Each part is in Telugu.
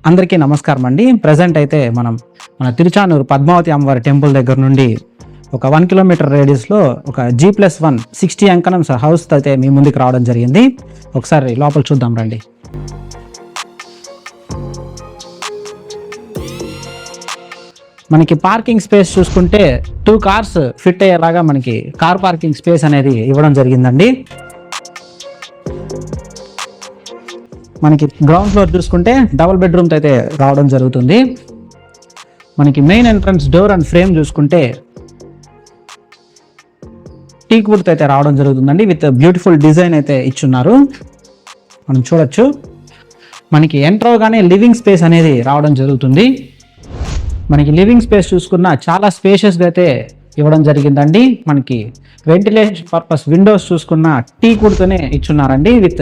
అందరికీ నమస్కారం అండి. ప్రజెంట్ అయితే మన తిరుచానూరు పద్మావతి అమ్మవారి టెంపుల్ దగ్గర నుండి ఒక 1 కిలోమీటర్ రేడియస్లో ఒక G+1 60 అంకణంస్ హౌస్ అయితే మీ ముందుకు రావడం జరిగింది. ఒకసారి లోపల చూద్దాం రండి. మనకి పార్కింగ్ స్పేస్ చూసుకుంటే 2 కార్స్ ఫిట్ అయ్యేలాగా మనకి కార్ పార్కింగ్ స్పేస్ అనేది ఇవ్వడం జరిగిందండి. మనకి గ్రౌండ్ ఫ్లోర్ చూసుకుంటే డబుల్ బెడ్రూమ్స్ అయితే రావడం జరుగుతుంది. మనకి main entrance door and frame చూసుకుంటే టీక్ వుడ్ అయితే రావడం జరుగుతుందండి. విత్ బ్యూటిఫుల్ డిజైన్ అయితే ఇచ్చున్నారు, మనం చూడొచ్చు. మనకి ఎంటర్ అవగానే లివింగ్ స్పేస్ అనేది రావడం జరుగుతుంది. మనకి లివింగ్ స్పేస్ చూసుకున్న చాలా స్పేషియస్గా అయితే ఇవ్వడం జరిగిందండి. మనకి వెంటిలేషన్ పర్పస్ విండోస్ చూసుకున్న టీక్ వుడ్తోనే ఇచ్చున్నారండి. విత్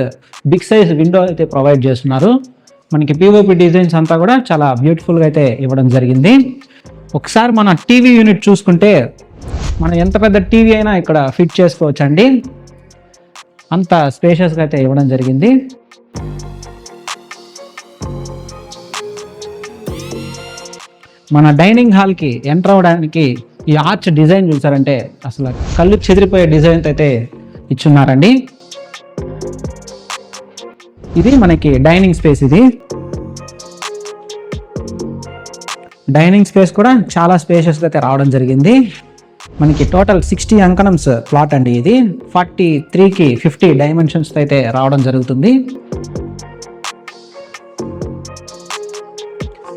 బిగ్ సైజ్ విండో అయితే ప్రొవైడ్ చేస్తున్నారు. మనకి పిఓపి డిజైన్స్ అంతా కూడా చాలా బ్యూటిఫుల్గా అయితే ఇవ్వడం జరిగింది. ఒకసారి మన టీవీ యూనిట్ చూసుకుంటే మనం ఎంత పెద్ద టీవీ అయినా ఇక్కడ ఫిట్ చేసుకోవచ్చండి, అంత స్పేషియస్గా అయితే ఇవ్వడం జరిగింది. మన డైనింగ్ హాల్కి ఎంటర్ అవ్వడానికి ఈ ఆర్చ్ డిజైన్ చూసారంటే అసలు కళ్ళు చెదిరిపోయే డిజైన్ అయితే ఇచ్చున్నారండి. ఇది మనకి డైనింగ్ స్పేస్. ఇది డైనింగ్ స్పేస్ కూడా చాలా స్పేషియస్గా అయితే రావడం జరిగింది. మనకి టోటల్ 60 అంకణంస్ ప్లాట్ అండి. ఇది 43కి 50 డైమెన్షన్స్ అయితే రావడం జరుగుతుంది.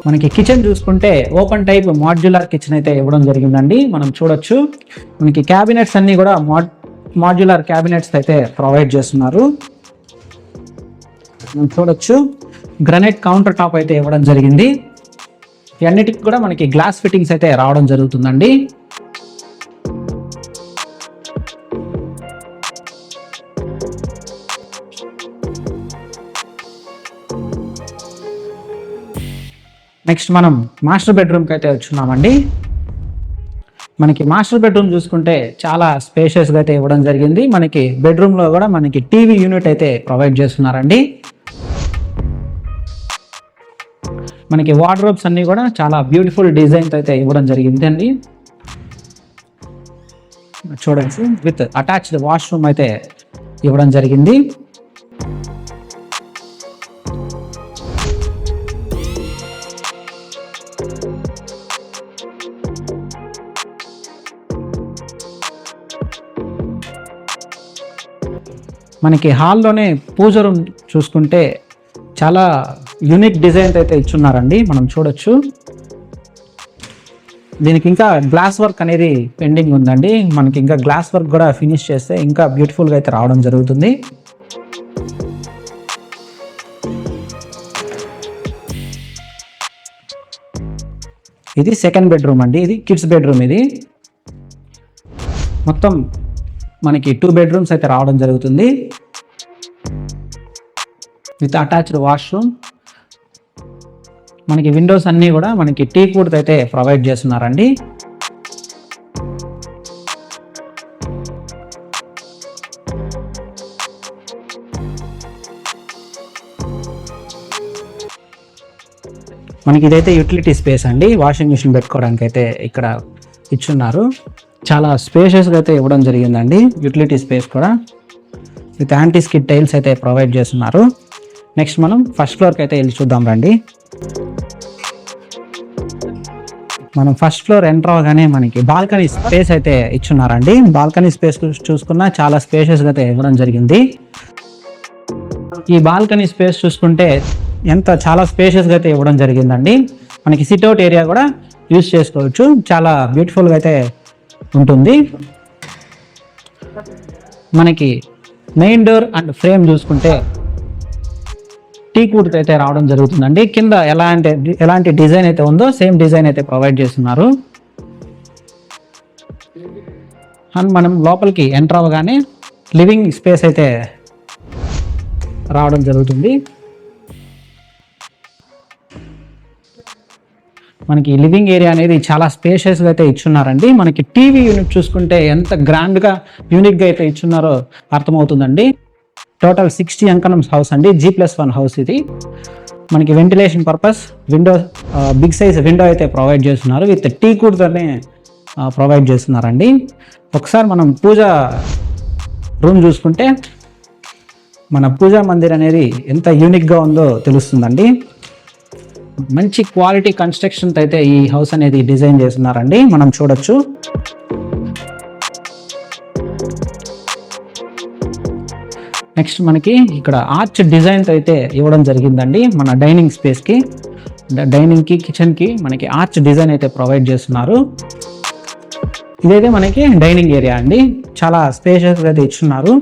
మనకి కిచెన్ చూసుకుంటే ఓపెన్ టైప్ మాడ్యులర్ కిచెన్ అయితే ఇవ్వడం జరిగిందండి, మనం చూడొచ్చు. మనకి క్యాబినెట్స్ అన్నీ కూడా మాడ్యులర్ క్యాబినెట్స్ అయితే ప్రొవైడ్ చేస్తున్నారు, మనం చూడొచ్చు. గ్రానైట్ కౌంటర్ టాప్ అయితే ఇవ్వడం జరిగింది. అన్నిటికి కూడా మనకి గ్లాస్ ఫిట్టింగ్స్ అయితే రావడం జరుగుతుందండి. నెక్స్ట్ మనం మాస్టర్ బెడ్రూమ్కి అయితే వచ్చున్నామండి. మనకి మాస్టర్ బెడ్రూమ్ చూసుకుంటే చాలా స్పేషియస్గా అయితే ఇవ్వడం జరిగింది. మనకి బెడ్రూమ్లో కూడా మనకి టీవీ యూనిట్ అయితే ప్రొవైడ్ చేస్తున్నారండి. మనకి వార్డ్రోబ్స్ అన్నీ కూడా చాలా బ్యూటిఫుల్ డిజైన్స్ అయితే ఇవ్వడం జరిగింది అండి, చూడండి. విత్ అటాచ్డ్ వాష్రూమ్ అయితే ఇవ్వడం జరిగింది. మనకి హాల్లోనే పూజ రూమ్ చూసుకుంటే చాలా యూనిక్ డిజైన్ అయితే ఇచ్చున్నారండి, మనం చూడొచ్చు. దీనికి ఇంకా గ్లాస్ వర్క్ అనేది పెండింగ్ ఉందండి. మనకి ఇంకా గ్లాస్ వర్క్ కూడా ఫినిష్ చేస్తే ఇంకా బ్యూటిఫుల్గా అయితే రావడం జరుగుతుంది. ఇది సెకండ్ బెడ్రూమ్ అండి. ఇది కిడ్స్ బెడ్రూమ్. ఇది మొత్తం మనకి 2 బెడ్రూమ్స్ అయితే రావడం జరుగుతుంది విత్ అటాచ్డ్ వాష్రూమ్. మనకి విండోస్ అన్నీ కూడా మనకి టీక్ వుడ్ అయితే ప్రొవైడ్ చేస్తున్నారండి. మనకి ఇదైతే యూటిలిటీ స్పేస్ అండి. వాషింగ్ మిషన్ పెట్టుకోవడానికి అయితే ఇక్కడ ఇచ్చున్నారు. చాలా స్పేషియస్గా అయితే ఇవ్వడం జరిగిందండి. యూటిలిటీ స్పేస్ కూడా విత్ యాంటీ స్కిడ్ టైల్స్ అయితే ప్రొవైడ్ చేస్తున్నారు. నెక్స్ట్ మనం ఫస్ట్ ఫ్లోర్కి అయితే వెళ్ళి చూద్దాం రండి. మనం ఫస్ట్ ఫ్లోర్ ఎంటర్ అవగానే మనకి బాల్కనీ స్పేస్ అయితే ఇచ్చున్నారండి. బాల్కనీ స్పేస్ చూసుకున్నా చాలా స్పేషియస్గా అయితే ఇవ్వడం జరిగింది. ఈ బాల్కనీ స్పేస్ చూసుకుంటే చాలా స్పేషియస్గా అయితే ఇవ్వడం జరిగిందండి. మనకి సిట్అవుట్ ఏరియా కూడా యూజ్ చేసుకోవచ్చు. చాలా బ్యూటిఫుల్గా అయితే ఉంటుంది. మనకి మెయిన్ డోర్ అండ్ ఫ్రేమ్ చూసుకుంటే టీక్ వుడ్ అయితే రావడం జరుగుతుందండి. కింద ఎలాంటి డిజైన్ అయితే ఉందో సేమ్ డిజైన్ అయితే ప్రొవైడ్ చేస్తున్నారు. అండ్ మనం లోపలికి ఎంటర్ అవ్వగానే లివింగ్ స్పేస్ అయితే రావడం జరుగుతుంది. మనకి లివింగ్ ఏరియా అనేది చాలా స్పేషియస్గా అయితే ఇచ్చున్నారండి. మనకి టీవీ యూనిట్ చూసుకుంటే ఎంత గ్రాండ్గా యూనిక్గా అయితే ఇచ్చున్నారో అర్థమవుతుందండి. టోటల్ 60 అంకణమ్స్ హౌస్ అండి, G+1 హౌస్ ఇది. మనకి ventilation purpose window, big size window అయితే ప్రొవైడ్ చేస్తున్నారు. విత్ టీక్ వుడ్తోనే ప్రొవైడ్ చేస్తున్నారండి. ఒకసారి మనం పూజా రూమ్ చూసుకుంటే మన పూజా మందిర్ అనేది ఎంత యూనిక్గా ఉందో తెలుస్తుందండి. మంచి క్వాలిటీ కన్స్ట్రక్షన్తో అయితే ఈ హౌస్ అనేది డిజైన్ చేస్తున్నారండి, మనం చూడొచ్చు. నెక్స్ట్ మనకి ఇక్కడ ఆర్చ్ డిజైన్తో అయితే ఇవ్వడం జరిగిందండి. మన డైనింగ్ స్పేస్కి, డైనింగ్కి, కిచెన్కి మనకి ఆర్చ్ డిజైన్ అయితే ప్రొవైడ్ చేస్తున్నారు. ఇదైతే మనకి డైనింగ్ ఏరియా అండి, చాలా స్పేషియస్గా అయితే ఇచ్చున్నారు.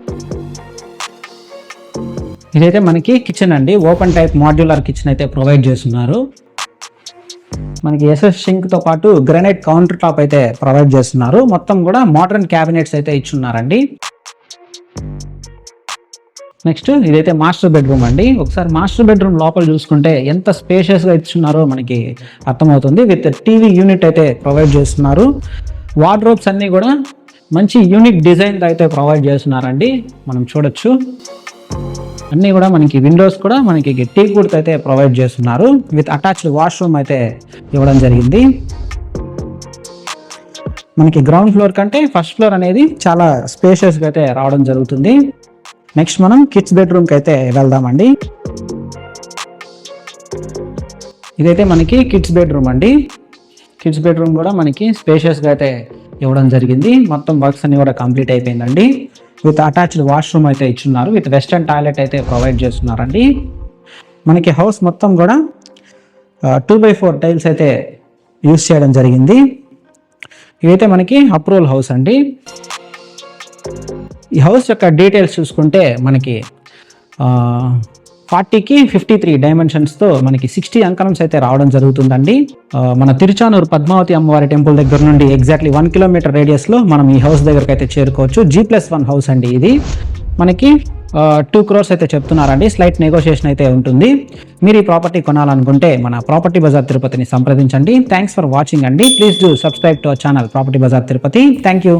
ఇదైతే మనకి కిచెన్ అండి, ఓపెన్ టైప్ మాడ్యులర్ కిచెన్ అయితే ప్రొవైడ్ చేస్తున్నారు. మనకి ఎస్ఎస్ సింక్తో పాటు గ్రానైట్ కౌంటర్ టాప్ అయితే ప్రొవైడ్ చేస్తున్నారు. మొత్తం కూడా మోడర్న్ క్యాబినెట్స్ అయితే ఇచ్చున్నారండి. నెక్స్ట్ ఇదైతే మాస్టర్ బెడ్రూమ్ అండి. ఒకసారి మాస్టర్ బెడ్రూమ్ లోపల చూసుకుంటే ఎంత స్పేషియస్గా ఇచ్చున్నారో మనకి అర్థమవుతుంది. విత్ టీవీ యూనిట్ అయితే ప్రొవైడ్ చేస్తున్నారు. వార్డ్రోబ్స్ అన్నీ కూడా మంచి యూనిక్ డిజైన్ అయితే ప్రొవైడ్ చేస్తున్నారండి, మనం చూడొచ్చు. అన్నీ కూడా మనకి విండోస్ కూడా మనకి టీక్ వుడ్ అయితే ప్రొవైడ్ చేస్తున్నారు. విత్ అటాచ్డ్ వాష్రూమ్ అయితే ఇవ్వడం జరిగింది. మనకి గ్రౌండ్ ఫ్లోర్ కంటే ఫస్ట్ ఫ్లోర్ అనేది చాలా స్పేషియస్గా అయితే రావడం జరుగుతుంది. నెక్స్ట్ మనం కిడ్స్ బెడ్రూమ్కి అయితే వెళ్దామండి. ఇదైతే మనకి కిడ్స్ బెడ్రూమ్ అండి. కిడ్స్ బెడ్రూమ్ కూడా మనకి స్పేషియస్గా అయితే ఇవ్వడం జరిగింది. మొత్తం వర్క్స్ అన్ని కూడా కంప్లీట్ అయిపోయిందండి. విత్ అటాచ్డ్ వాష్రూమ్ అయితే ఇచ్చున్నారు. విత్ వెస్టర్న్ టాయిలెట్ అయితే ప్రొవైడ్ చేస్తున్నారండి. మనకి హౌస్ మొత్తం కూడా 2x4 టైల్స్ అయితే యూజ్ చేయడం జరిగింది. ఇదైతే మనకి అప్రూవల్ హౌస్ అండి. ఈ హౌస్ యొక్క డీటెయిల్స్ చూసుకుంటే మనకి 40కి 53 డైమెన్షన్స్తో మనకి 60 అంకణమ్స్ అయితే రావడం జరుగుతుందండి. మన తిరుచానూరు పద్మావతి అమ్మవారి టెంపుల్ దగ్గర నుండి ఎగ్జాక్ట్లీ 1 కిలోమీటర్ రేడియస్లో మనం ఈ హౌస్ దగ్గరకు అయితే చేరుకోవచ్చు. G+1 హౌస్ అండి ఇది. మనకి 2 crores అయితే చెప్తున్నారండి. స్లైట్ నెగోషియేషన్ అయితే ఉంటుంది. మీరు ఈ ప్రాపర్టీ కొనాలనుకుంటే మన ప్రాపర్టీ బజార్ తిరుపతిని సంప్రదించండి. థ్యాంక్స్ ఫర్ వాచింగ్ అండి. Please do subscribe to our channel property bazaar Tirupati. Thank you.